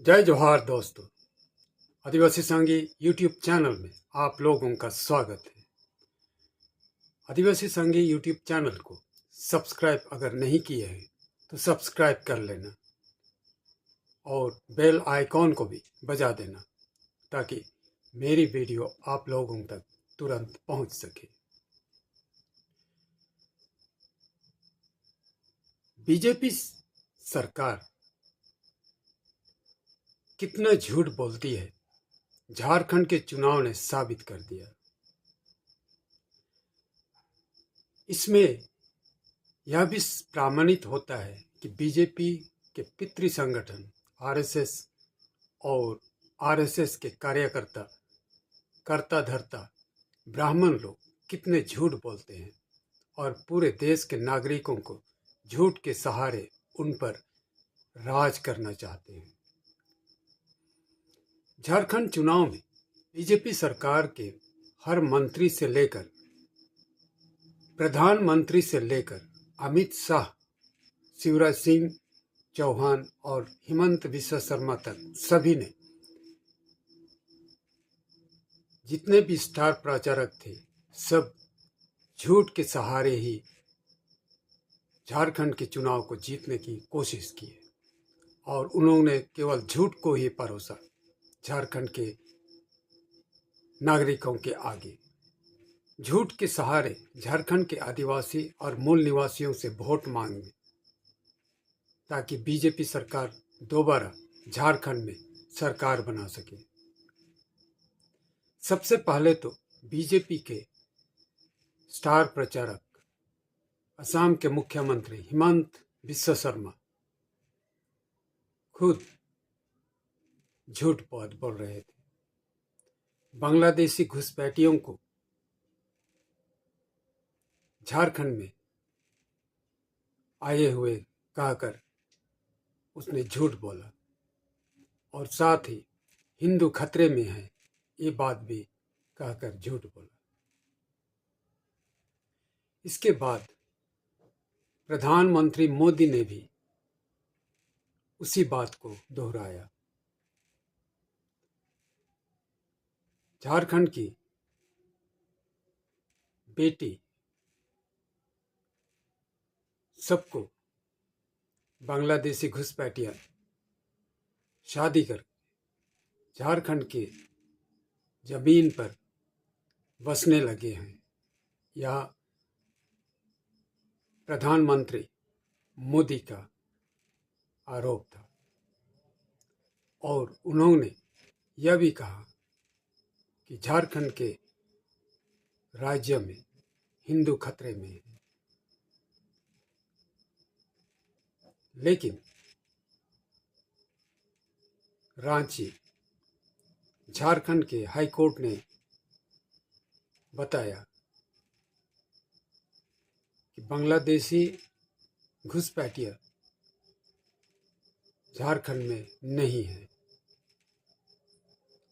जय जोहार दोस्तों। आदिवासी संघी यूट्यूब चैनल में आप लोगों का स्वागत है। आदिवासी संघी यूट्यूब चैनल को सब्सक्राइब अगर नहीं किए हैं तो सब्सक्राइब कर लेना और बेल आइकॉन को भी बजा देना ताकि मेरी वीडियो आप लोगों तक तुरंत पहुंच सके। बीजेपी सरकार कितना झूठ बोलती है, झारखंड के चुनाव ने साबित कर दिया। इसमें यह भी प्रमाणित होता है कि बीजेपी के पितृ संगठन आरएसएस और आरएसएस के कार्यकर्ता कर्ता धर्ता ब्राह्मण लोग कितने झूठ बोलते हैं और पूरे देश के नागरिकों को झूठ के सहारे उन पर राज करना चाहते हैं। झारखंड चुनाव में बीजेपी सरकार के हर मंत्री से लेकर प्रधानमंत्री से लेकर अमित शाह, शिवराज सिंह चौहान और हिमंत बिस्वा शर्मा तक सभी ने, जितने भी स्टार प्रचारक थे, सब झूठ के सहारे ही झारखंड के चुनाव को जीतने की कोशिश की है और उन्होंने केवल झूठ को ही परोसा झारखंड के नागरिकों के आगे। झूठ के सहारे झारखंड के आदिवासी और मूल निवासियों से वोट मांगे ताकि बीजेपी सरकार दोबारा झारखंड में सरकार बना सके। सबसे पहले तो बीजेपी के स्टार प्रचारक असम के मुख्यमंत्री हिमंत बिस्वा शर्मा खुद झूठ बहुत बोल रहे थे। बांग्लादेशी घुसपैठियों को झारखंड में आए हुए कहकर उसने झूठ बोला और साथ ही हिंदू खतरे में है ये बात भी कहकर झूठ बोला। इसके बाद प्रधानमंत्री मोदी ने भी उसी बात को दोहराया। झारखंड की बेटी सबको बांग्लादेशी घुसपैठिया शादी कर झारखंड के जमीन पर बसने लगे हैं, यह प्रधानमंत्री मोदी का आरोप था। और उन्होंने यह भी कहा कि झारखंड के राज्य में हिंदू खतरे में है। लेकिन रांची झारखंड के हाई कोर्ट ने बताया कि बांग्लादेशी घुसपैठिया झारखंड में नहीं है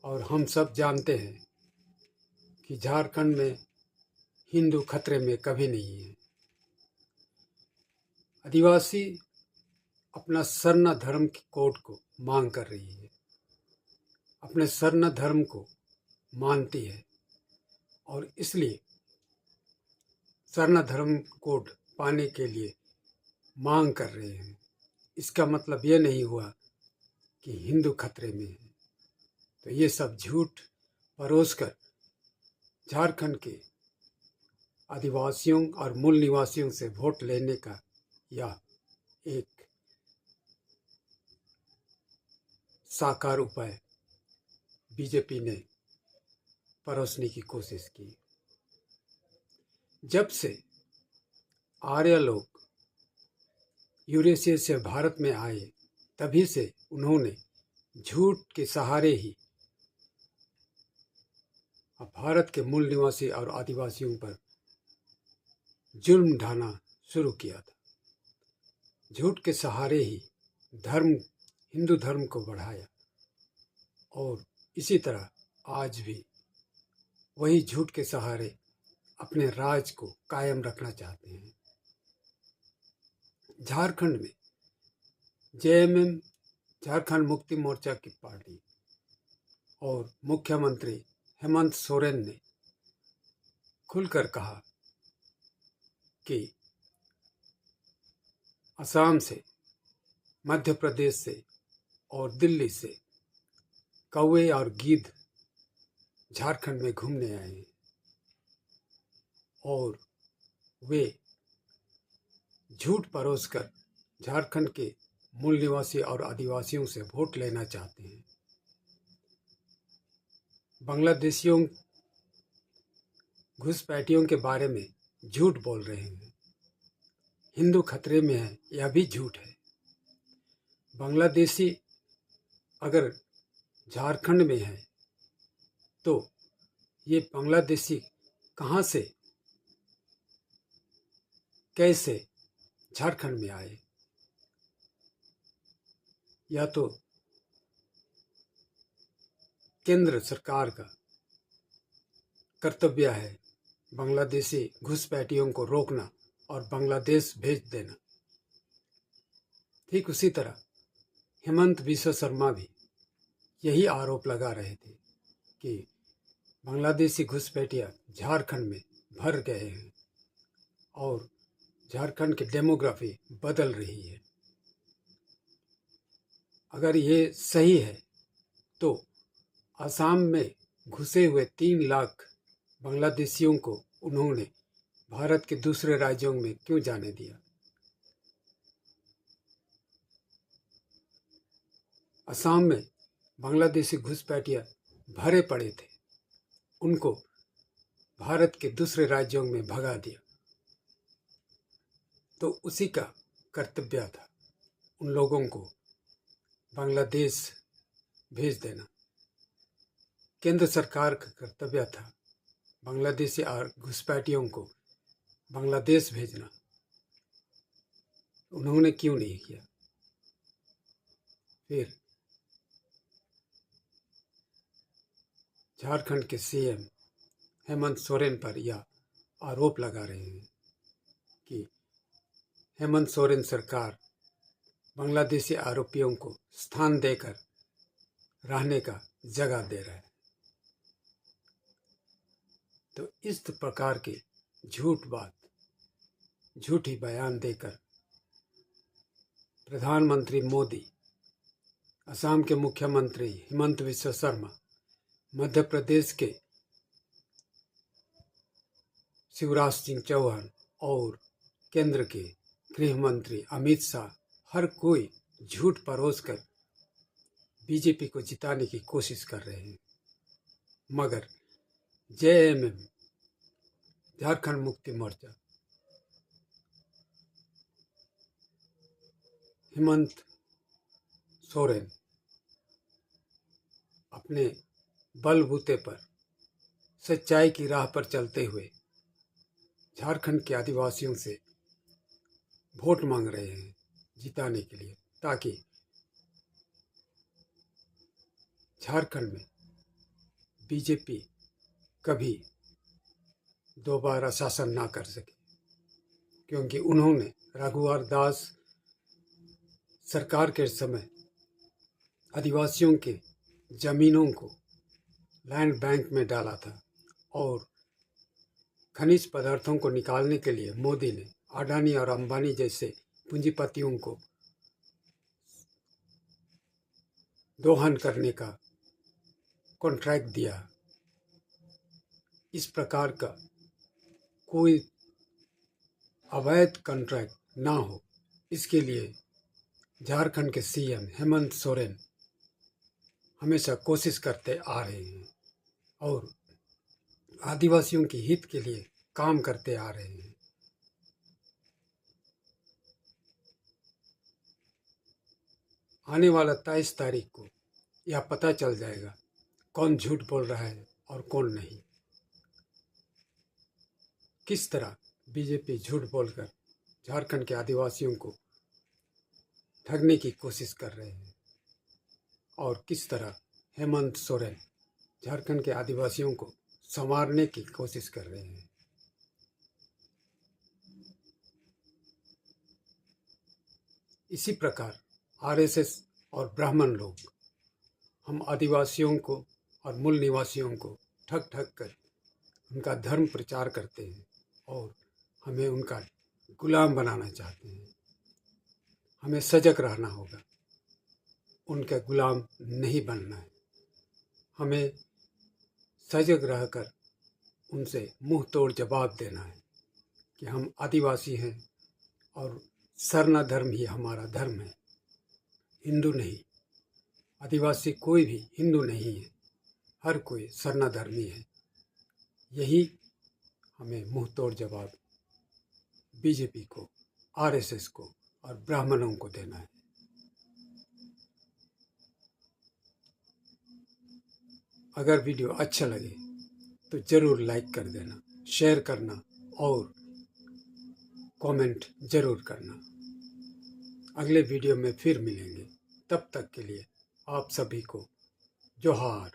और हम सब जानते हैं कि झारखंड में हिंदू खतरे में कभी नहीं है। आदिवासी अपना सरना धर्म की कोड को मांग कर रही है, अपने सरना धर्म को मानती है और इसलिए सरना धर्म कोड पाने के लिए मांग कर रहे हैं। इसका मतलब ये नहीं हुआ कि हिंदू खतरे में है। तो ये सब झूठ परोसकर झारखंड के आदिवासियों और मूल निवासियों से वोट लेने का यह एक साकार उपाय बीजेपी ने परोसने की कोशिश की। जब से आर्य लोग यूरेशिया से भारत में आए तभी से उन्होंने झूठ के सहारे ही भारत के मूल निवासी और आदिवासियों पर जुल्म ढाना शुरू किया था। झूठ के सहारे ही हिंदू धर्म को बढ़ाया और इसी तरह आज भी वही झूठ के सहारे अपने राज को कायम रखना चाहते हैं। झारखंड में जेएमएम झारखंड मुक्ति मोर्चा की पार्टी और मुख्यमंत्री हेमंत सोरेन ने खुलकर कहा कि असम से, मध्य प्रदेश से और दिल्ली से कौवे और गिद्ध झारखंड में घूमने आए हैं और वे झूठ परोसकर झारखंड के मूल निवासी और आदिवासियों से वोट लेना चाहते हैं। बांग्लादेशियों, घुसपैठियों के बारे में झूठ बोल रहे हैं। हिंदू खतरे में है, यह भी झूठ है। बांग्लादेशी अगर झारखंड में है तो ये बांग्लादेशी कहाँ से, कैसे झारखंड में आए? या तो केंद्र सरकार का कर्तव्य है बांग्लादेशी घुसपैठियों को रोकना और बांग्लादेश भेज देना। ठीक उसी तरह हेमंत बिस्वा शर्मा भी यही आरोप लगा रहे थे कि बांग्लादेशी घुसपैठिया झारखंड में भर गए हैं और झारखंड की डेमोग्राफी बदल रही है। अगर ये सही है तो असम में घुसे हुए 3 लाख बांग्लादेशियों को उन्होंने भारत के दूसरे राज्यों में क्यों जाने दिया? असम में बांग्लादेशी घुसपैठिया भरे पड़े थे, उनको भारत के दूसरे राज्यों में भगा दिया। तो उसी का कर्तव्य था उन लोगों को बांग्लादेश भेज देना। केंद्र सरकार का कर्तव्य था बांग्लादेशी और घुसपैठियों को बांग्लादेश भेजना। उन्होंने क्यों नहीं किया? फिर झारखंड के सीएम हेमंत सोरेन पर यह आरोप लगा रहे हैं कि हेमंत सोरेन सरकार बांग्लादेशी आरोपियों को स्थान देकर रहने का जगह दे रहा है। तो इस प्रकार के झूठी बयान देकर प्रधानमंत्री मोदी, असम के मुख्यमंत्री हेमंत बिस्वा शर्मा, मध्य प्रदेश के शिवराज सिंह चौहान और केंद्र के गृह मंत्री अमित शाह, हर कोई झूठ परोसकर बीजेपी को जिताने की कोशिश कर रहे हैं। मगर जेएमएम, झारखंड मुक्ति मोर्चा, हेमंत सोरेन अपने बलबूते पर सच्चाई की राह पर चलते हुए झारखंड के आदिवासियों से वोट मांग रहे हैं जिताने के लिए, ताकि झारखंड में बीजेपी कभी दोबारा शासन ना कर सके। क्योंकि उन्होंने रघुवर दास सरकार के समय आदिवासियों के जमीनों को लैंड बैंक में डाला था और खनिज पदार्थों को निकालने के लिए मोदी ने अडानी और अंबानी जैसे पूंजीपतियों को दोहन करने का कॉन्ट्रैक्ट दिया। इस प्रकार का कोई अवैध कॉन्ट्रैक्ट ना हो, इसके लिए झारखंड के सीएम हेमंत सोरेन हमेशा कोशिश करते आ रहे हैं और आदिवासियों के हित के लिए काम करते आ रहे हैं। आने वाला 23 तारीख को यह पता चल जाएगा कौन झूठ बोल रहा है और कौन नहीं। किस तरह बीजेपी झूठ बोलकर झारखंड के आदिवासियों को ठगने की कोशिश कर रहे हैं और किस तरह हेमंत सोरेन झारखंड के आदिवासियों को संवारने की कोशिश कर रहे हैं। इसी प्रकार आरएसएस और ब्राह्मण लोग हम आदिवासियों को और मूल निवासियों को ठग ठग कर उनका धर्म प्रचार करते हैं और हमें उनका गुलाम बनाना चाहते हैं। हमें सजग रहना होगा, उनके गुलाम नहीं बनना है। हमें सजग रहकर उनसे मुंह तोड़ जवाब देना है कि हम आदिवासी हैं और सरना धर्म ही हमारा धर्म है, हिंदू नहीं। आदिवासी कोई भी हिंदू नहीं है, हर कोई सरना धर्मी है। यही हमें मुंह तोड़ जवाब बीजेपी को, आरएसएस को और ब्राह्मणों को देना है। अगर वीडियो अच्छा लगे तो ज़रूर लाइक कर देना, शेयर करना और कमेंट ज़रूर करना। अगले वीडियो में फिर मिलेंगे, तब तक के लिए आप सभी को जोहार।